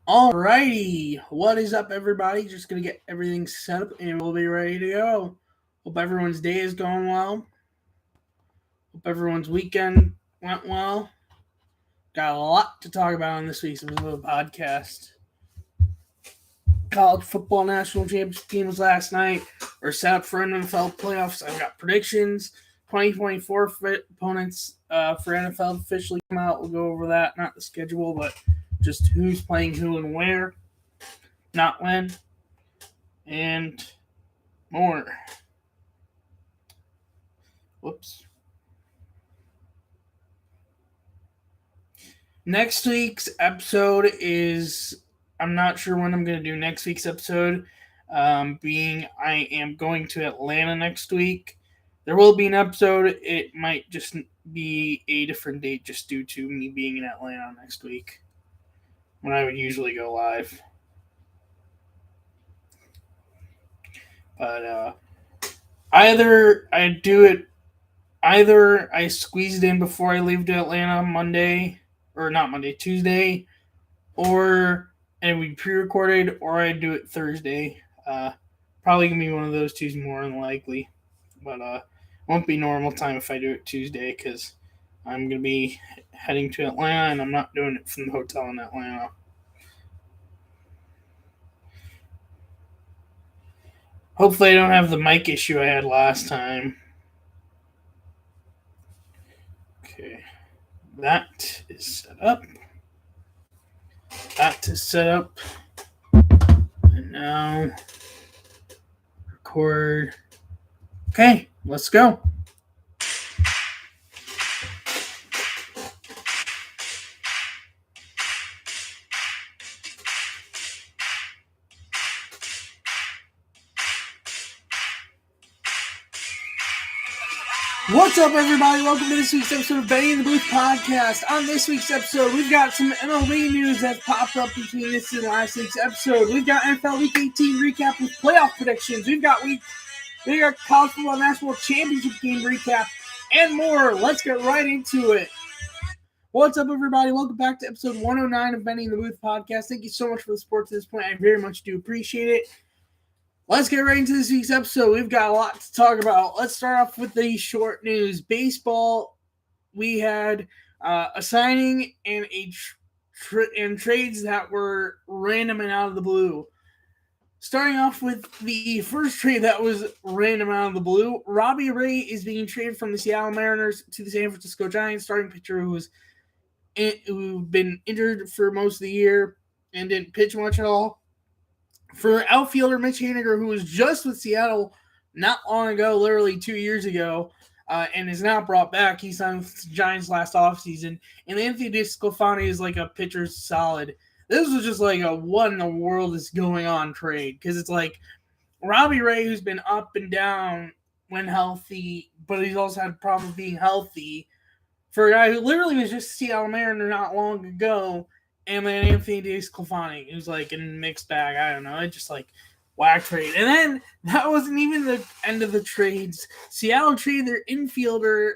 Alrighty, what is up, everybody? Just gonna get everything set up and we'll be ready to go. Hope everyone's day is going well. Hope everyone's weekend went well. Got a lot to talk about on this week's episode of the podcast. College football national championship games last night are set up for NFL playoffs. I've got predictions. 2024 opponents for NFL officially come out. We'll go over that. Not the schedule, but just who's playing who and where. Not when. And more. Whoops. Next week's episode is, I'm not sure when I'm going to do next week's episode, being I am going to Atlanta next week. There will be an episode. It might just be a different date just due to me being in Atlanta next week when I would usually go live. But either I squeeze it in before I leave to Atlanta Tuesday, and it would be pre-recorded, or I do it Thursday. Probably gonna be one of those two more than likely, but it won't be normal time if I do it Tuesday because I'm gonna be heading to Atlanta and I'm not doing it from the hotel in Atlanta. Hopefully, I don't have the mic issue I had last time. Okay, that is set up. And now record. Okay, let's go. What's up, everybody? Welcome to this week's episode of Betting in the Booth podcast. On this week's episode, we've got some MLB news that popped up between this and last week's episode. We've got NFL Week 18 recap with playoff predictions. We've got college football national championship game recap and more. Let's get right into it. What's up, everybody? Welcome back to episode 109 of Betting in the Booth podcast. Thank you so much for the support to this point. I very much do appreciate it. Let's get right into this week's episode. We've got a lot to talk about. Let's start off with the short news. Baseball, we had a signing and and trades that were random and out of the blue. Starting off with the first trade that was random out of the blue, Robbie Ray is being traded from the Seattle Mariners to the San Francisco Giants, starting pitcher who's been injured for most of the year and didn't pitch much at all. For outfielder Mitch Haniger, who was just with Seattle not long ago, literally 2 years ago, and is now brought back. He signed with the Giants last offseason. And Anthony DeSclafani is like a pitcher's solid. This was just like a what in the world is going on trade. Because it's like Robbie Ray, who's been up and down when healthy, but he's also had problems being healthy. For a guy who literally was just a Seattle Mariner not long ago, and then Anthony DeSclafani, who's like in a mixed bag. I don't know. It just like whack trade. And then that wasn't even the end of the trades. Seattle traded their infielder,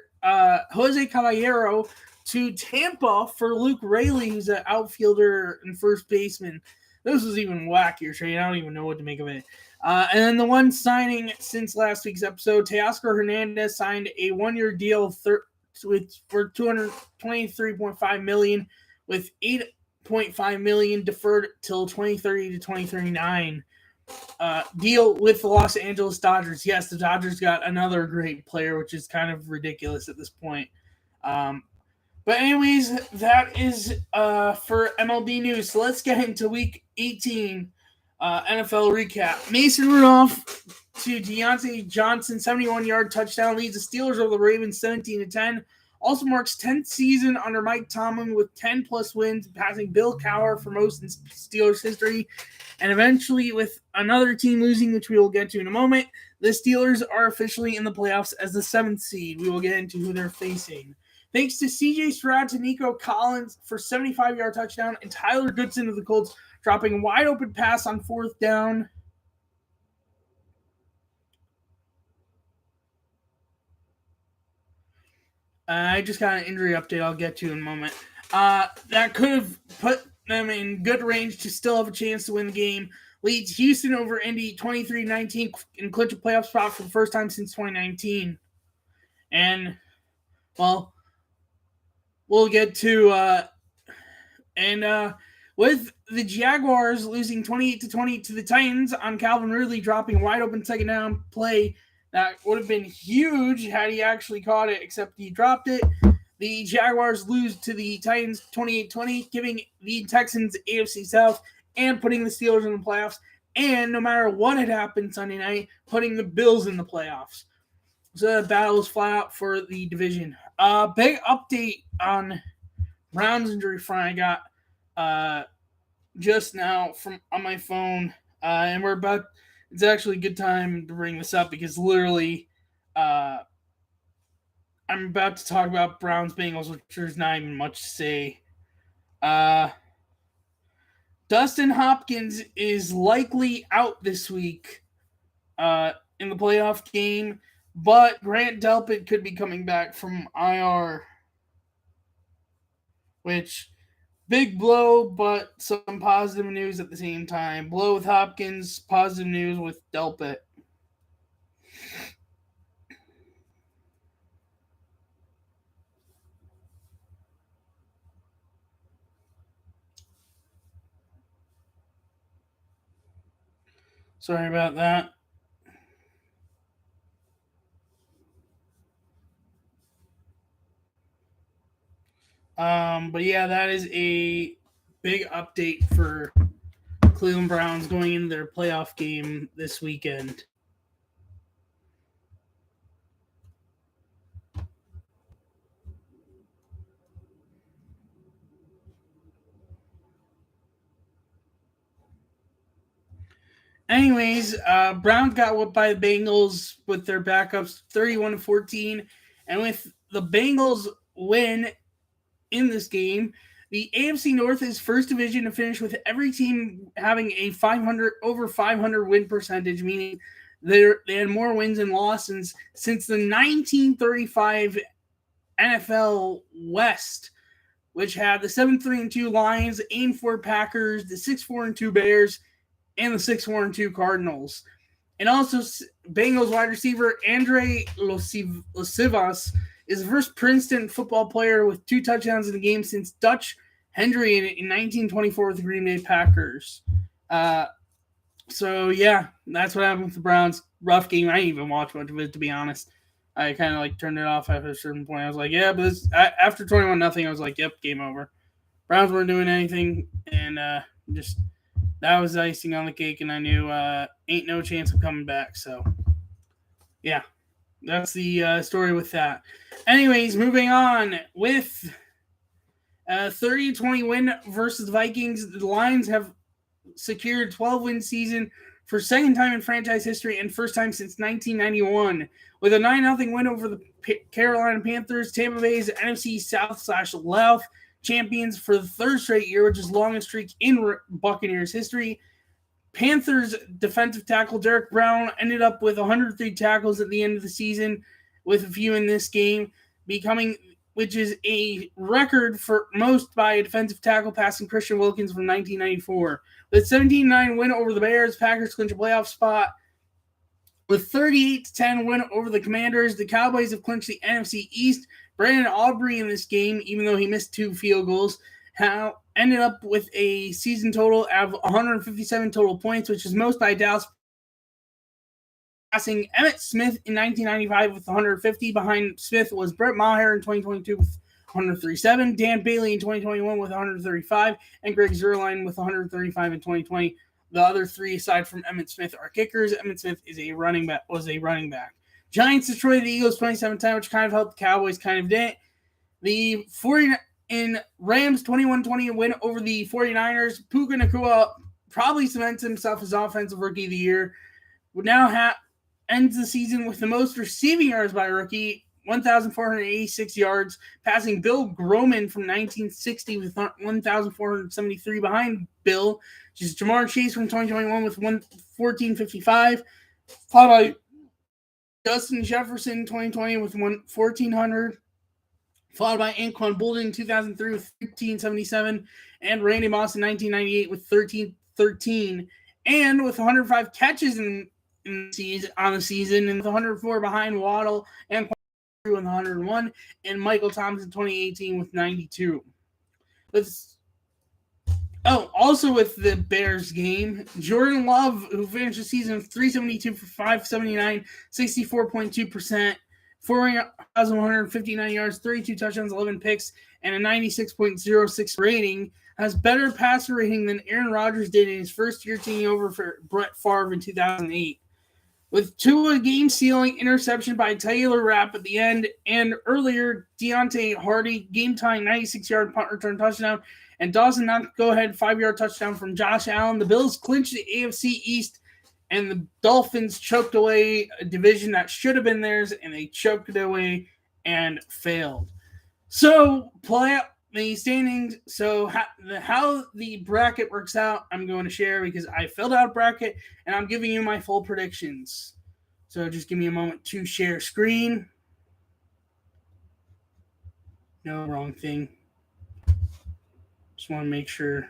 Jose Caballero, to Tampa for Luke Raley, who's an outfielder and first baseman. This was even wackier trade. I don't even know what to make of it. And then the one signing since last week's episode, Teoscar Hernandez signed a one-year deal for $223.5 million with $8.5 million deferred till 2030 to 2039. Deal with the Los Angeles Dodgers. Yes, the Dodgers got another great player, which is kind of ridiculous at this point. But anyways, that is for MLB news. So let's get into Week 18 NFL recap. Mason Rudolph to Deontay Johnson, 71-yard touchdown, leads the Steelers over the Ravens 17-10. Also marks 10th season under Mike Tomlin with 10-plus wins, passing Bill Cowher for most in Steelers history. And eventually, with another team losing, which we will get to in a moment, the Steelers are officially in the playoffs as the 7th seed. We will get into who they're facing. Thanks to C.J. Stroud to Nico Collins for 75-yard touchdown, and Tyler Goodson of the Colts dropping a wide-open pass on 4th down. I just got an injury update I'll get to in a moment. That could have put them in good range to still have a chance to win the game. Leads Houston over Indy 23-19 and clinch a playoff spot for the first time since 2019. And, well, we'll get to with the Jaguars losing 28-20 to the Titans on Calvin Ridley dropping a wide open second down play that would have been huge had he actually caught it, except he dropped it. The Jaguars lose to the Titans 28-20, giving the Texans AFC South and putting the Steelers in the playoffs. And no matter what had happened Sunday night, putting the Bills in the playoffs. So the battle was flat out for the division. Big update on Browns injury front I got just now from on my phone. And it's actually a good time to bring this up because literally I'm about to talk about Browns Bengals, which there's not even much to say. Dustin Hopkins is likely out this week in the playoff game, but Grant Delpit could be coming back from IR, which big blow, but some positive news at the same time. Blow with Hopkins, positive news with Delpit. Sorry about that. But yeah, that is a big update for Cleveland Browns going into their playoff game this weekend. Anyways, Browns got whooped by the Bengals with their backups 31-14. And with the Bengals win in this game, the AFC North is first division to finish with every team having a over 500 win percentage, meaning they had more wins and losses since the 1935 NFL West, which had the 7-3-2 Lions, 8-4 Packers, the 6-4-2 Bears, and the 6-4-2 Cardinals. And also, Bengals wide receiver Andre Losivas is the first Princeton football player with 2 touchdowns in the game since Dutch Hendry in 1924 with the Green Bay Packers. So, yeah, that's what happened with the Browns. Rough game. I didn't even watch much of it, to be honest. I kind of turned it off after a certain point. I was like, yeah, but after 21-0, I was like, yep, game over. Browns weren't doing anything, and just that was icing on the cake, and I knew ain't no chance of coming back. So, yeah, that's the story with that. Anyways, moving on with 30-20 win versus the Vikings. The Lions have secured 12-win season for second time in franchise history and first time since 1991. With a 9-0 win over the Carolina Panthers, Tampa Bay's NFC South/South champions for the third straight year, which is longest streak in Buccaneers history. Panthers defensive tackle Derek Brown ended up with 103 tackles at the end of the season, with a few in this game, which is a record for most by a defensive tackle passing Christian Wilkins from 1994. With 17-9 win over the Bears, Packers clinch a playoff spot. With 38-10 win over the Commanders, the Cowboys have clinched the NFC East. Brandon Aubrey in this game, even though he missed 2 field goals, ended up with a season total of 157 total points, which is most by Dallas, passing Emmitt Smith in 1995 with 150. Behind Smith was Brett Maher in 2022 with 137, Dan Bailey in 2021 with 135, and Greg Zuerlein with 135 in 2020. The other 3, aside from Emmitt Smith, are kickers. Emmitt Smith was a running back. Giants destroyed the Eagles 27-10, which kind of helped the Cowboys, kind of didn't. The Rams 21-20 win over the 49ers. Puka Nacua probably cements himself as Offensive Rookie of the Year. Would now ends the season with the most receiving yards by a rookie, 1,486 yards, passing Bill Groman from 1960 with 1,473 behind Bill, which is Jamar Chase from 2021 with 1,455, followed by Justin Jefferson 2020 with 1,400, followed by Anquan Bolden in 2003 with 1377, and Randy Moss in 1998 with 1313, and with 105 catches on the season, and with 104 behind Waddle and with 101, and Michael Thompson 2018 with 92. Also with the Bears game, Jordan Love, who finished the season with 372 for 579, 64.2%, 4,159 yards, 32 touchdowns, 11 picks, and a 96.06 rating, has better passer rating than Aaron Rodgers did in his first year taking over for Brett Favre in 2008. With Tua game-sealing interception by Taylor Rapp at the end, and earlier Deontay Hardy game-tying 96-yard punt return touchdown, and Dawson knocked go-ahead 5-yard touchdown from Josh Allen, the Bills clinched the AFC East, and the Dolphins choked away a division that should have been theirs, and they choked it away and failed. So, play up the standings. So, how the bracket works out, I'm going to share because I filled out a bracket, and I'm giving you my full predictions. So, just give me a moment to share screen. No, wrong thing. Just want to make sure.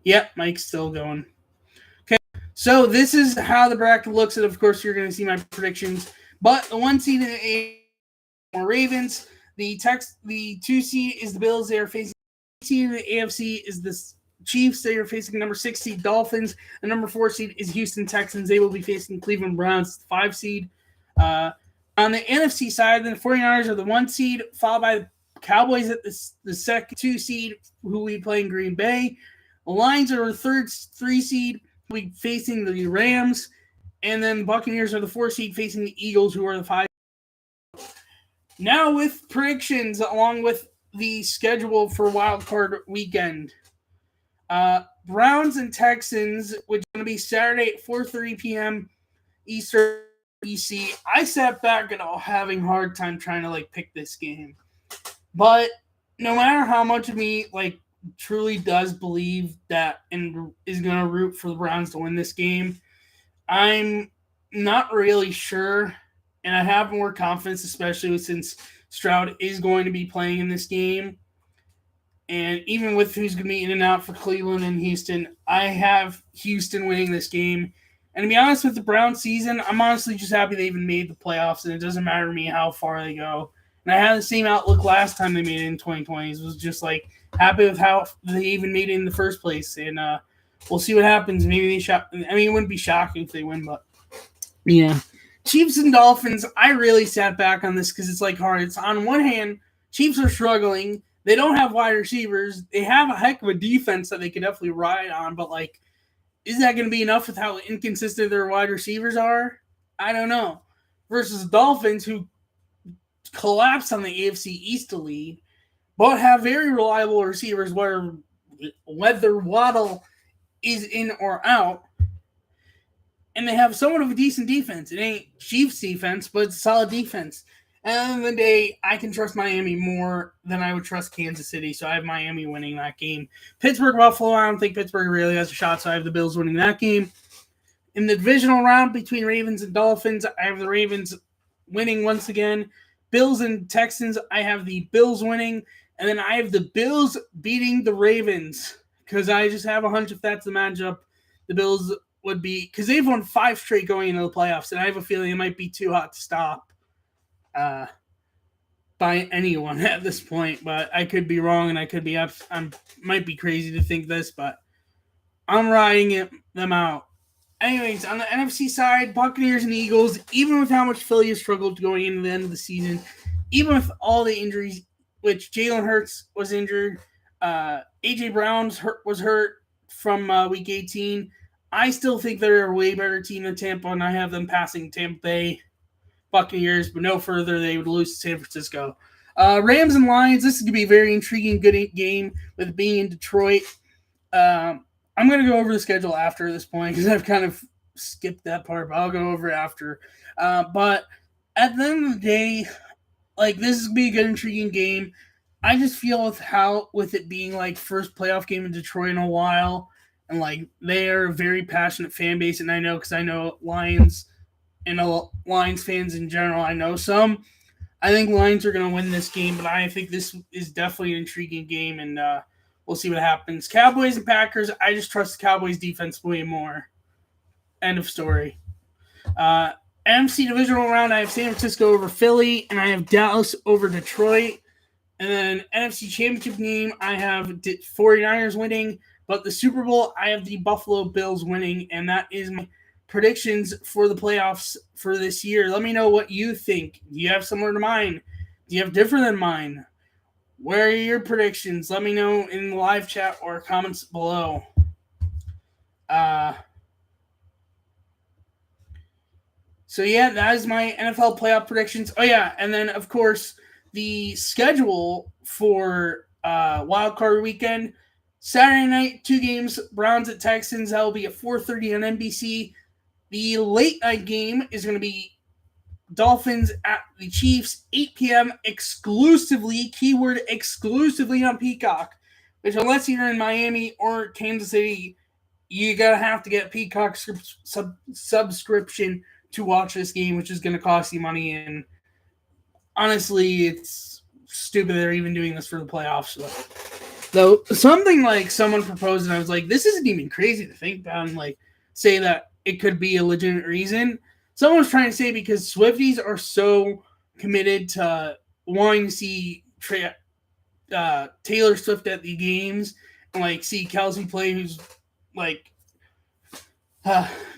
Yep, mic's still going. Okay, so this is how the bracket looks, and of course, you're going to see my predictions. But the 1 seed in the Ravens. The 2 seed is the Bills. They are facing the seed in the AFC is the Chiefs. They are facing number 6 seed Dolphins. The number 4 seed is Houston Texans. They will be facing Cleveland Browns, 5 seed. On the NFC side, the 49ers are the 1 seed, followed by the Cowboys at the second 2 seed, who will be playing Green Bay. The Lions are the 3 seed, who will be facing the Rams. And then the Buccaneers are the 4 seed, facing the Eagles, who are the 5. Now with predictions, along with the schedule for Wild Card Weekend. Browns and Texans, which is going to be Saturday at 4:30 p.m. Eastern BC. I sat back and all having a hard time trying to pick this game. But no matter how much of me truly does believe that and is going to root for the Browns to win this game, I'm not really sure. And I have more confidence, especially since Stroud is going to be playing in this game. And even with who's going to be in and out for Cleveland and Houston, I have Houston winning this game. And to be honest with the Browns season, I'm honestly just happy they even made the playoffs, and it doesn't matter to me how far they go. And I had the same outlook last time they made it in 2020. It was just happy with how they even made it in the first place. And we'll see what happens. Maybe they it wouldn't be shocking if they win, but yeah. Chiefs and Dolphins, I really sat back on this because it's hard. It's on one hand, Chiefs are struggling. They don't have wide receivers. They have a heck of a defense that they could definitely ride on, but is that going to be enough with how inconsistent their wide receivers are? I don't know. Versus Dolphins, who collapsed on the AFC East to lead, but have very reliable receivers whether Waddle is in or out. And they have somewhat of a decent defense. It ain't Chiefs defense, but it's a solid defense. At the end of the day, I can trust Miami more than I would trust Kansas City, so I have Miami winning that game. Pittsburgh-Buffalo, I don't think Pittsburgh really has a shot, so I have the Bills winning that game. In the divisional round between Ravens and Dolphins, I have the Ravens winning once again. Bills and Texans, I have the Bills winning. And then I have the Bills beating the Ravens, because I just have a hunch if that's the matchup, the Bills would be, because they've won 5 straight going into the playoffs, and I have a feeling it might be too hot to stop by anyone at this point. But I could be wrong, and I might be crazy to think this, but I'm riding them out. Anyways, on the NFC side, Buccaneers and Eagles, even with how much Philly has struggled going into the end of the season, even with all the injuries, which Jalen Hurts was injured, A.J. Brown was hurt from Week 18, I still think they're a way better team than Tampa, and I have them passing Tampa Bay Buccaneers, but no further. They would lose to San Francisco. Rams and Lions, this is going to be a very intriguing, good game with being in Detroit. I'm going to go over the schedule after this point because I've kind of skipped that part, but I'll go over it after. But at the end of the day, this is going to be a good, intriguing game. I just feel with it being first playoff game in Detroit in a while, and they are a very passionate fan base, and I know because I know Lions and Lions fans in general. I know some. I think Lions are going to win this game, but I think this is definitely an intriguing game, and we'll see what happens. Cowboys and Packers, I just trust the Cowboys defense way more. End of story. NFC divisional round, I have San Francisco over Philly, and I have Dallas over Detroit. And then NFC championship game, I have 49ers winning, but the Super Bowl, I have the Buffalo Bills winning, and that is my predictions for the playoffs for this year. Let me know what you think. Do you have similar to mine? Do you have different than mine? Where are your predictions? Let me know in the live chat or comments below. So yeah, that is my NFL playoff predictions. Oh yeah, and then of course the schedule for Wild Card Weekend. Saturday night, 2 games, Browns at Texans. That will be at 4:30 on NBC. The late night game is going to be Dolphins at the Chiefs, 8 p.m. exclusively, keyword exclusively on Peacock. Which unless you're in Miami or Kansas City, you gotta have to get Peacock subscription to watch this game, which is going to cost you money. And honestly, it's stupid they're even doing this for the playoffs. Though something like someone proposed, and I was like, this isn't even crazy to think about and like say that it could be a legitimate reason. Someone was trying to say because Swifties are so committed to wanting to see Taylor Swift at the games and like see Kelsey play, who's like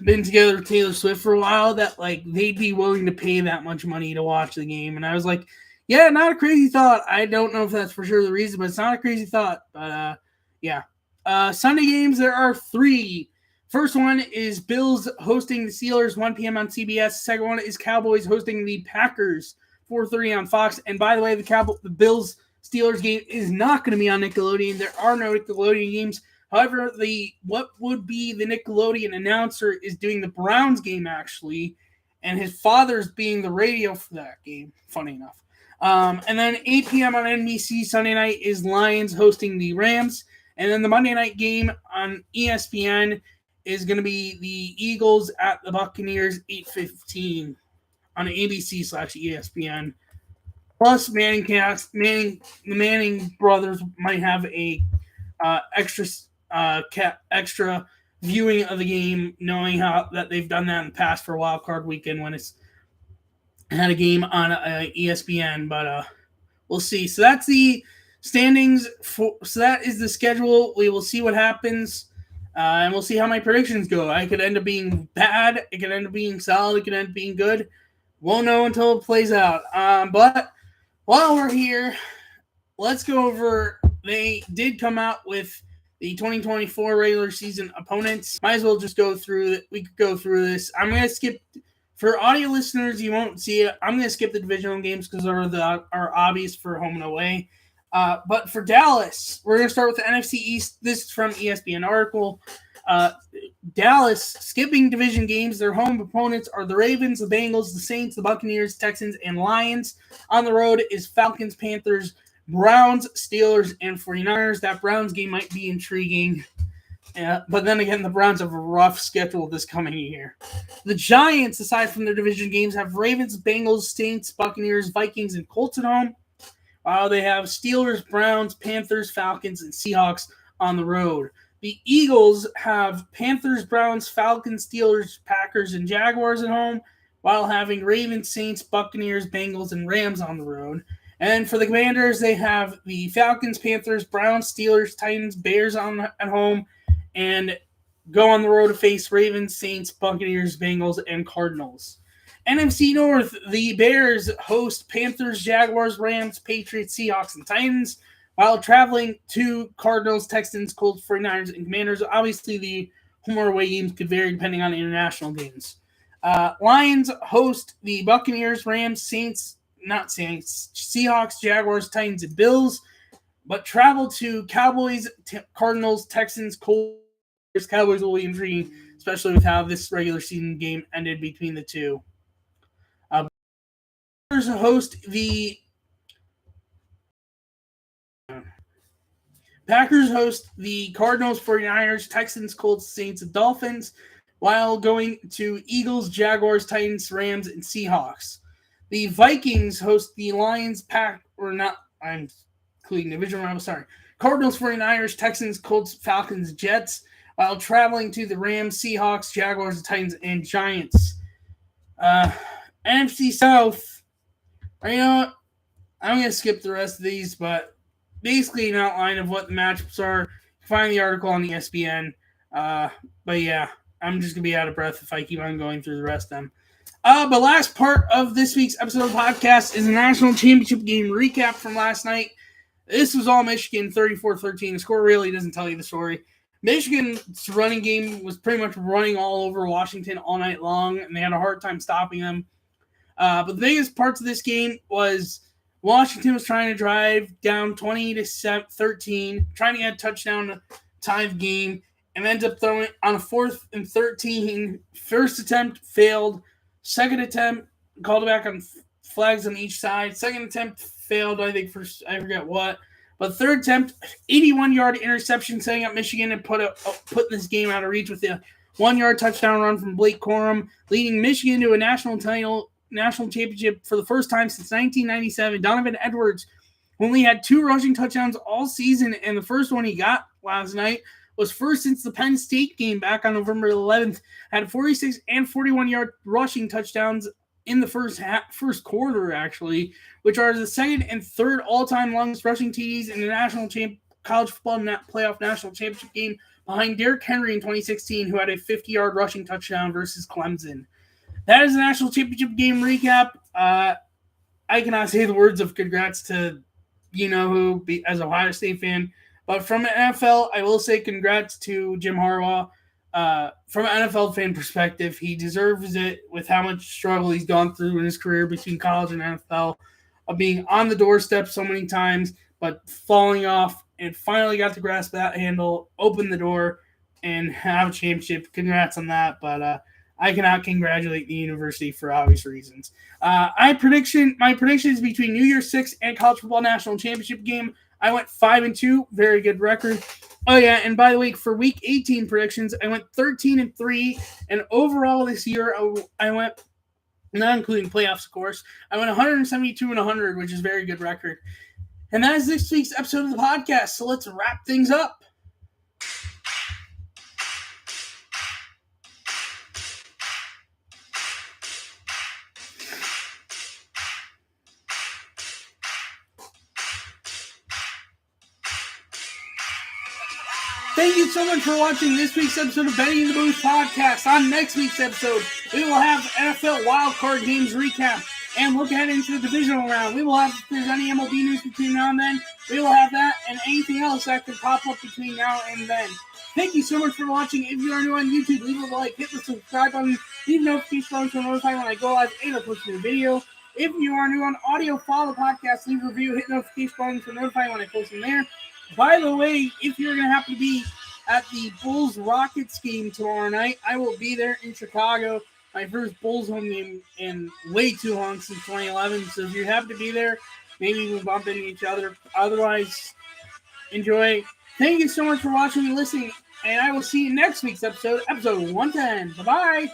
been together with Taylor Swift for a while, that like they'd be willing to pay that much money to watch the game. And I was like, yeah, not a crazy thought. I don't know if that's for sure the reason, but it's not a crazy thought. But yeah. Sunday games, there are 3. First one is Bills hosting the Steelers, 1 p.m. on CBS. Second one is Cowboys hosting the Packers, 4:30 on Fox. And by the way, the Bills Steelers game is not going to be on Nickelodeon. There are no Nickelodeon games. However, what would be the Nickelodeon announcer is doing the Browns game, actually, and his father's being the radio for that game, funny enough. And then 8 p.m. on NBC Sunday night is Lions hosting the Rams. And then the Monday night game on ESPN is going to be the Eagles at the Buccaneers, 8:15 on ABC/ESPN. Plus, the Manning brothers might have a extra viewing of the game, knowing how that they've done that in the past for Wild Card Weekend when it's had a game on ESPN. But we'll see. So that's the standings. So that is the schedule. We will see what happens. And we'll see how my predictions go. I could end up being bad. It could end up being solid. It could end up being good. Won't know until it plays out. But while we're here, let's go over. They did come out with the 2024 regular season opponents. Might as well just go through it. We could go through this. I'm going to skip. For audio listeners, you won't see it. I'm going to skip the divisional games because they're obvious for home and away. But for Dallas, we're going to start with the NFC East. This is from ESPN article. Dallas skipping division games. Their home opponents are the Ravens, the Bengals, the Saints, the Buccaneers, Texans, and Lions. On the road is Falcons, Panthers, Browns, Steelers, and 49ers. That Browns game might be intriguing. But then again, the Browns have a rough schedule this coming year. The Giants, aside from their division games, have Ravens, Bengals, Saints, Buccaneers, Vikings, and Colts at home. While they have Steelers, Browns, Panthers, Falcons, and Seahawks on the road. The Eagles have Panthers, Browns, Falcons, Steelers, Packers, and Jaguars at home, while having Ravens, Saints, Buccaneers, Bengals, and Rams on the road. And for the Commanders, they have the Falcons, Panthers, Browns, Steelers, Titans, Bears at home, and go on the road to face Ravens, Saints, Buccaneers, Bengals, and Cardinals. NFC North, the Bears host Panthers, Jaguars, Rams, Patriots, Seahawks, and Titans, while traveling to Cardinals, Texans, Colts, 49ers, and Commanders. Obviously, the home or away games could vary depending on international games. Lions host the Buccaneers, Rams, Seahawks, Jaguars, Titans, and Bills, but travel to Cowboys, Cardinals, Texans, Colts. Cowboys will be intriguing, especially with how this regular season game ended between the two. Packers host the Cardinals, 49ers, Texans, Colts, Saints, and Dolphins, while going to Eagles, Jaguars, Titans, Rams, and Seahawks. The Vikings host the Lions, I'm including division round, sorry. Cardinals, 49ers, Texans, Colts, Falcons, Jets, while traveling to the Rams, Seahawks, Jaguars, Titans, and Giants. NFC South, I'm going to skip the rest of these, but basically an outline of what the matchups are. Find the article on the ESPN. But yeah, I'm just going to be out of breath if I keep on going through the rest of them. But last part of this week's episode of the podcast is a national championship game recap from last night. This was all Michigan, 34-13. The score really doesn't tell you the story. Michigan's running game was pretty much running all over Washington all night long, and they had a hard time stopping them. But the biggest parts of this game was Washington was trying to drive down 20-13, trying to get a touchdown to tie the game, and ends up throwing on a 4th and 13. First attempt failed. Second attempt called back on flags on each side. Second attempt failed, I think, I forget what. But third attempt, 81-yard interception, setting up Michigan and put this game out of reach with the 1-yard touchdown run from Blake Corum, leading Michigan to a national championship for the first time since 1997. Donovan Edwards only had 2 rushing touchdowns all season, and the first one he got last night was first since the Penn State game back on November 11th. Had 46 and 41-yard rushing touchdowns in the first quarter, actually, which are the second and third all-time longest rushing TDs in the college football playoff national championship game, behind Derrick Henry in 2016, who had a 50-yard rushing touchdown versus Clemson. That is the national championship game recap. I cannot say the words of congrats to you-know-who as a Ohio State fan. But from an NFL, I will say congrats to Jim Harbaugh. From an NFL fan perspective, he deserves it with how much struggle he's gone through in his career between college and NFL, of being on the doorstep so many times, but falling off, and finally got to grasp that handle, open the door, and have a championship. Congrats on that, but I cannot congratulate the university for obvious reasons. My prediction is between New Year's 6 and college football national championship game. I went 5-2, very good record. Oh yeah, and by the way, for week 18 predictions, I went 13-3, and overall this year I went, not including playoffs, of course, I went 172-100, which is a very good record. And that is this week's episode of the podcast. So let's wrap things up. Thank you so much for watching this week's episode of Betting in the Booth podcast. On next week's episode, we will have NFL wildcard games recap and look ahead into the divisional round. We will have, if there's any MLB news between now and then, we will have that and anything else that could pop up between now and then. Thank you so much for watching. If you are new on YouTube, leave a like, hit the subscribe button, leave notification button to notify when I go live and I post a new video. If you are new on audio, follow the podcast, leave a review, hit the notification button to notify when I post them there. By the way, if you're going to happen to be at the Bulls-Rockets game tomorrow night, I will be there in Chicago. My first Bulls home game in way too long, since 2011. So if you happen to be there, maybe we'll bump into each other. Otherwise, enjoy. Thank you so much for watching and listening, and I will see you next week's episode 110. Bye-bye.